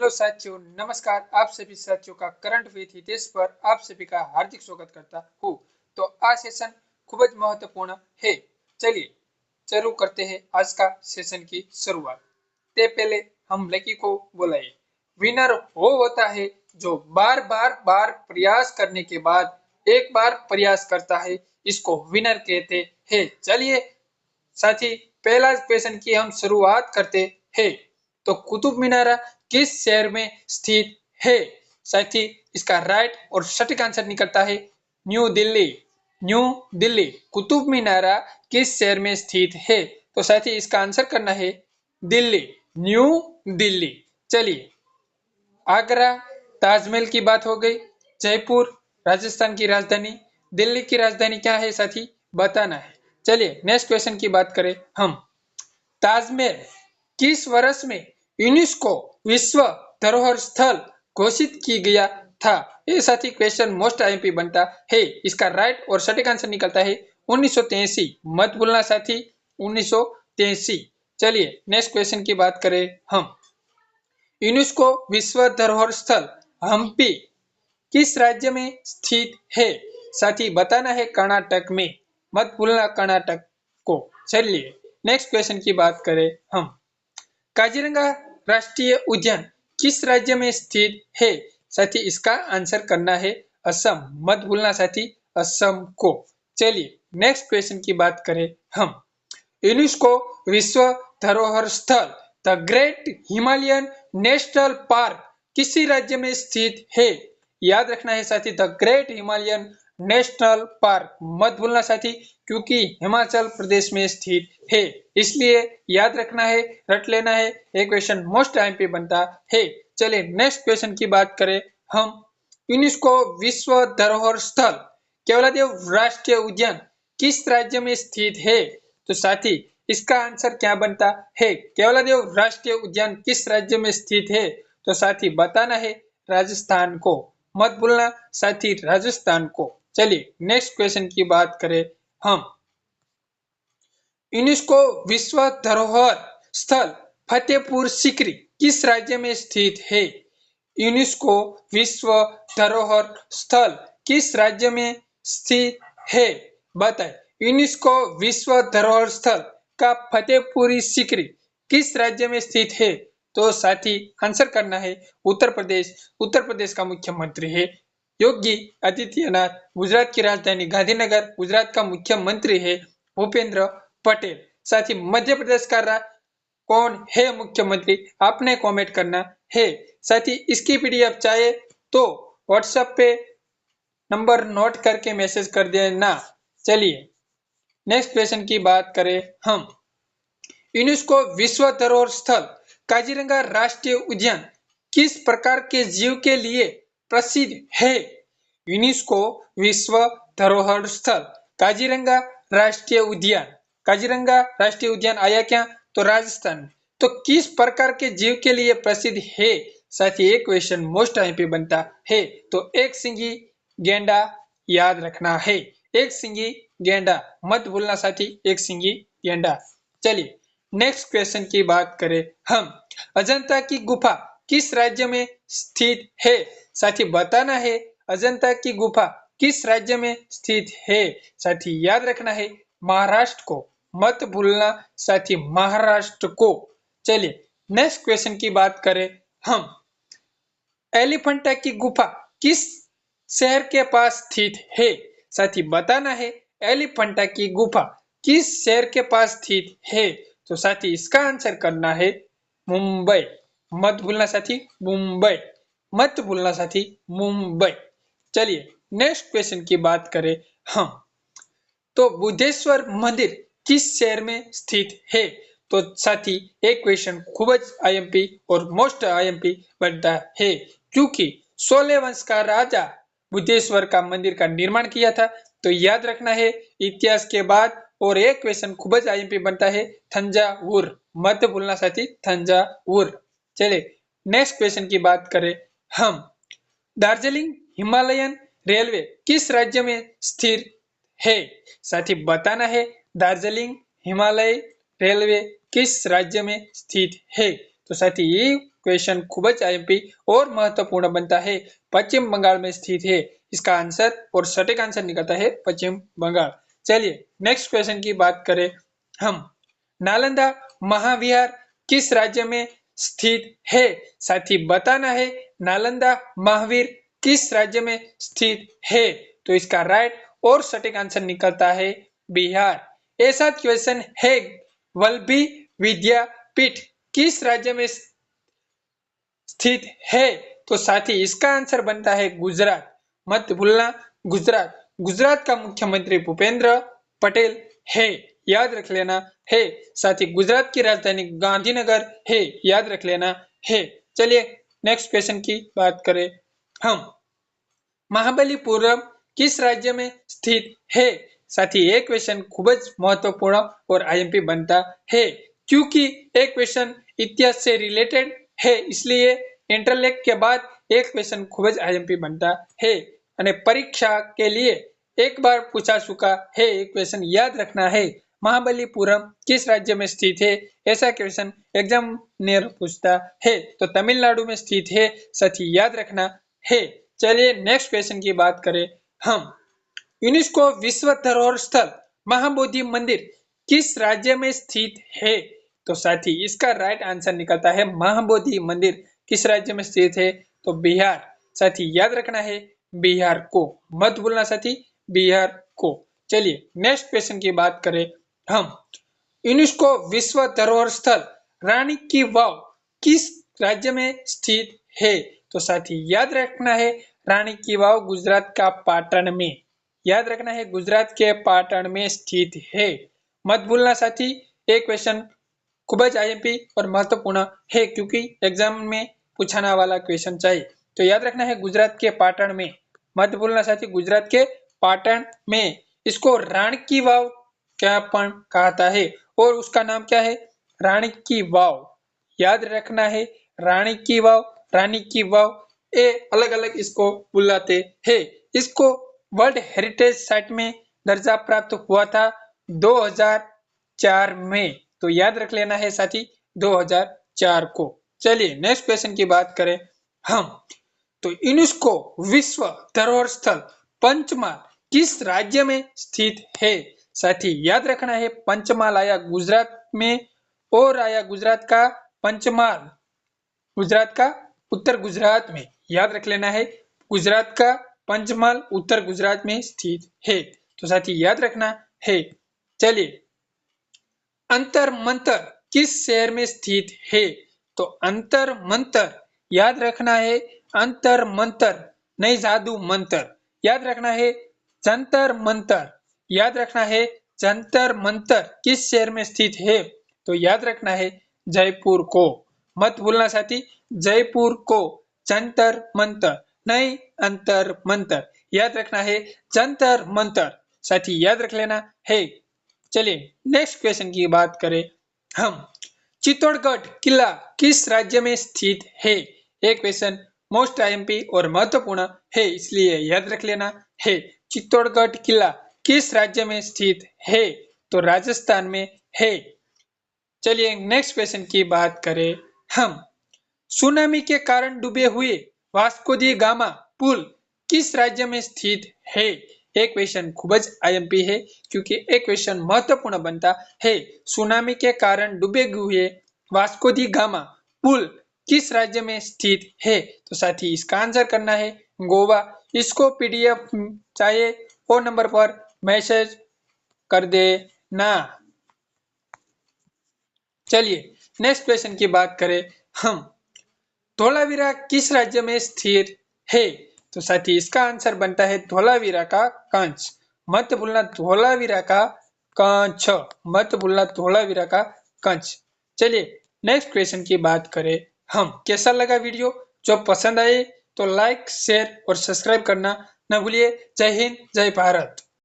Hello साथियों, नमस्कार। आप सभी साथियों का करंट विद हितेश पर आप सभी का हार्दिक स्वागत करता हूँ। तो आज सेशन खूब ज महत्वपूर्ण है। चलिए शुरू करते हैं आज का सेशन की शुरुआत। ते पहले हम लकी को बुलाइए। विनर वो होता है जो बार बार प्रयास करने के बाद एक बार प्रयास करता है, इसको विनर कहते हैं। चलिए साथी, पहला क्वेश्चन की हम शुरुआत करते हैं। तो कुतुब मीनार किस शहर में स्थित है? साथी, इसका राइट और सटीक आंसर निकलता है न्यू दिल्ली। न्यू दिल्ली। कुतुब मीनार किस शहर में स्थित है? तो साथी, इसका आंसर करना है दिल्ली। न्यू दिल्ली। चलिए आगरा, ताजमहल की बात हो गई। जयपुर राजस्थान की राजधानी। दिल्ली की राजधानी क्या है साथी? बताना है। चलिए नेक्स्ट क्वेश्चन की बात करें हम। ताजमहल किस वर्ष में यूनेस्को विश्व धरोहर स्थल घोषित की गया था? ये साथी क्वेश्चन मोस्ट आईएमपी बनता है। इसका राइट और सटीक आंसर निकलता है 1983। मत भूलना साथी, 1983। चलिए नेक्स्ट क्वेश्चन की बात करें हम। यूनेस्को विश्व धरोहर स्थल हम्पी किस राज्य में स्थित है? साथी बताना है कर्नाटक में। मत भूलना कर्नाटक को। चलिए नेक्स्ट क्वेश्चन की बात करें हम। काजीरंगा राष्ट्रीय उद्यान किस राज्य में स्थित है? साथी इसका आंसर करना है असम। मत भूलना साथी असम को। चलिए नेक्स्ट क्वेश्चन की बात करें हम। यूनेस्को विश्व धरोहर स्थल the great Himalayan national park किसी राज्य में स्थित है? याद रखना है साथी, the great Himalayan national park. मत भूलना साथी, क्योंकि हिमाचल प्रदेश में स्थित है, इसलिए याद रखना है, रट लेना है। एक क्वेश्चन मोस्ट आईएमपी बनता है। चलिए नेक्स्ट क्वेश्चन की बात करें हम। यूनेस्को विश्व धरोहर स्थल केवलादेव राष्ट्रीय उद्यान किस राज्य में स्थित है? तो साथी इसका आंसर क्या बनता है? केवलादेव राष्ट्रीय उद्यान किस राज्य में स्थित है? तो साथी बताना है राजस्थान को। मत भूलना साथी राजस्थान को। चलिए नेक्स्ट क्वेश्चन की बात करें हम। यूनेस्को विश्व धरोहर स्थल फतेहपुर सीकरी किस राज्य में स्थित है? यूनेस्को विश्व धरोहर स्थल किस राज्य में स्थित है? बताए। यूनेस्को विश्व धरोहर स्थल का फतेहपुरी सीकरी किस राज्य में स्थित है? तो साथी आंसर करना है उत्तर प्रदेश। उत्तर प्रदेश का मुख्यमंत्री है योगी आदित्यनाथ। गुजरात की राजधानी गांधीनगर। गुजरात का मुख्यमंत्री है भूपेंद्र पटेल। साथ ही मध्य प्रदेश का कौन है मुख्यमंत्री? आपने कमेंट करना है। साथ ही इसकी पीडीएफ चाहे तो व्हाट्सएप पे नंबर नोट करके मैसेज कर देना। चलिए नेक्स्ट क्वेश्चन की बात करें हम। यूनेस्को विश्व धरोहर स्थल काजीरंगा राष्ट्रीय उद्यान किस प्रकार के जीव के लिए प्रसिद्ध है? यूनेस्को विश्व धरोहर स्थल काजीरंगा राष्ट्रीय उद्यान। काजीरंगा राष्ट्रीय उद्यान आया क्या? तो राजस्थान में। तो किस प्रकार के जीव के लिए प्रसिद्ध है? साथ ही एक क्वेश्चन मोस्ट आईएमपी बनता है। तो एक सिंगी गेंडा याद रखना है। एक सिंगी गेंडा मत भूलना साथी, एक सिंगी गेंडा। चलिए नेक्स्ट क्वेश्चन की बात करें हम। अजंता की गुफा किस राज्य में स्थित है? साथी बताना है अजंता की गुफा किस राज्य में स्थित है? साथी याद रखना है महाराष्ट्र को। मत भूलना साथी महाराष्ट्र को। चलिए नेक्स्ट क्वेश्चन की बात करें हम। एलिफेंटा की गुफा किस शहर के पास स्थित है? साथी बताना है एलिफेंटा की गुफा किस शहर के पास स्थित है? तो साथी इसका आंसर करना है मुंबई। मत भूलना साथी मुंबई। मत भूलना साथी मुंबई। चलिए नेक्स्ट क्वेश्चन की बात करें हम। तो बुद्धेश्वर मंदिर किस शहर में स्थित है? तो साथी एक क्वेश्चन खूब आईएमपी और मोस्ट आईएमपी बनता है, क्योंकि 16 वंश का राजा बुद्धेश्वर का मंदिर का निर्माण किया था। तो याद रखना है इतिहास के बाद। और एक क्वेश्चन खूब आईएमपी बनता है थंजावुर। मत भूलना साथी थंजावुर। चलिए नेक्स्ट क्वेश्चन की बात करें हम। दार्जिलिंग हिमालयन रेलवे किस राज्य में स्थित है? साथी बताना है दार्जिलिंग हिमालय रेलवे किस राज्य में स्थित है? तो साथी ये क्वेश्चन खूब ज आईएमपी और महत्वपूर्ण बनता है। पश्चिम बंगाल में स्थित है। इसका आंसर और सटीक आंसर निकलता है पश्चिम बंगाल। चलिए नेक्स्ट क्वेश्चन की बात करें हम। नालंदा महाविहार किस राज्य में स्थित है? साथी बताना है नालंदा महावीर किस राज्य में स्थित है? तो इसका राइट और सटीक आंसर निकलता है बिहार। ऐसा क्वेश्चन है वल्लभी विद्यापीठ किस राज्य में स्थित है? तो साथी इसका आंसर बनता है गुजरात। मत भूलना गुजरात। गुजरात का मुख्यमंत्री भूपेंद्र पटेल है, याद रख लेना है। साथी गुजरात की राजधानी गांधीनगर है, याद रख लेना है। चलिए नेक्स्ट क्वेश्चन की बात करें हम। महाबलीपुरम किस राज्य में स्थित है? साथी ये क्वेश्चन खूब ज महत्वपूर्ण और आईएमपी बनता है, क्योंकि एक क्वेश्चन इतिहास से रिलेटेड है, इसलिए इंटरलेक्ट के बाद एक क्वेश्चन खूब ज आईएमपी बनता है। અને परीक्षा के लिए एक बार पूछा चुका है, एक क्वेश्चन याद रखना है। महाबलीपुरम किस राज्य में स्थित है? ऐसा क्वेश्चन एग्जामिनर पूछता है, तो तमिलनाडु में स्थित है, साथी याद रखना है। चलिए नेक्स्ट क्वेश्चन की बात करें हम। यूनेस्को विश्व धरोहर स्थल महाबोधि मंदिर किस राज्य में स्थित है? तो साथी इसका राइट आंसर निकलता है महाबोधि मंदिर किस राज्य में स्थित है? तो बिहार। साथी याद रखना है बिहार को, मत भूलना साथी बिहार को। चलिए नेक्स्ट क्वेश्चन की बात करें हम। यूनेस्को विश्व धरोहर स्थल रानी की वाव किस राज्य में स्थित है? तो साथी याद रखना है रानी की वाव गुजरात का पाटन में, याद रखना है गुजरात के पाटन में स्थित है। मत भूलना साथी एक क्वेश्चन खूब ज आईएमपी और महत्वपूर्ण है, क्योंकि एग्जाम में पूछाने वाला क्वेश्चन चाहिए। तो याद रखना है गुजरात के पाटन में, मत भूलना साथी गुजरात के पाटन में। इसको रानी की वाव क्या पण कहता है और उसका नाम क्या है? रानी की वाव, याद रखना है रानी की वाव। रानी की वाव ये अलग अलग इसको बुलाते हैं। इसको वर्ल्ड हेरिटेज साइट में दर्जा प्राप्त हुआ था 2004 में, तो याद रख लेना है साथी 2004 को। चलिए नेक्स्ट क्वेश्चन की बात करें हम। तो यूनेस्को विश्व धरोहर स्थल पंचमहाल किस राज्य में स्थित है? साथी याद रखना है पंचमहाल आया गुजरात में और आया गुजरात का पंचमहाल गुजरात का उत्तर गुजरात में, याद रख लेना है गुजरात का पंचमहाल उत्तर गुजरात में स्थित है। तो साथी याद रखना है। चलिए अंतर मंतर किस शहर में स्थित है? तो अंतर मंतर याद रखना है अंतर मंतर, नहीं जादू मंतर, याद रखना है जंतर मंतर, याद रखना है जंतर मंतर किस शहर में स्थित है? तो याद रखना है जयपुर को, मत भूलना साथी जयपुर को। जंतर मंतर नहीं अंतर मंतर, याद रखना है जंतर मंतर, साथी याद रख लेना है। चलिए नेक्स्ट क्वेश्चन की बात करें हम। चित्तौड़गढ़ किला किस राज्य में स्थित है? एक क्वेश्चन मोस्ट आईएमपी और महत्वपूर्ण है, इसलिए याद रख लेना है। चित्तौड़गढ़ किला किस राज्य में स्थित है? तो राजस्थान में है। चलिए नेक्स्ट क्वेश्चन की बात करें हम। सुनामी के कारण डूबे हुए वास्को दी गामा पुल किस राज्य में स्थित है? एक क्वेश्चन खूब ज आईएमपी है, क्योंकि एक क्वेश्चन महत्वपूर्ण बनता है। सुनामी के कारण डूबे हुए वास्को दी गामा पुल किस राज्य में स्थित है? तो साथी इसका आंसर करना है गोवा। इसको पीडीएफ चाहिए फोन नंबर पर मैसेज कर देना। चलिए नेक्स्ट क्वेश्चन की बात करें हम। धोलावीरा किस राज्य में स्थित है? तो साथी इसका आंसर बनता है धोलावीरा का कंच, मत भूलना धोलावीरा का कंच, मत भूलना धोलावीरा का कंच। चलिए नेक्स्ट क्वेश्चन की बात करें हम। कैसा लगा वीडियो? जो पसंद आए तो लाइक शेयर और सब्सक्राइब करना न भूलिए। जय हिंद जय भारत।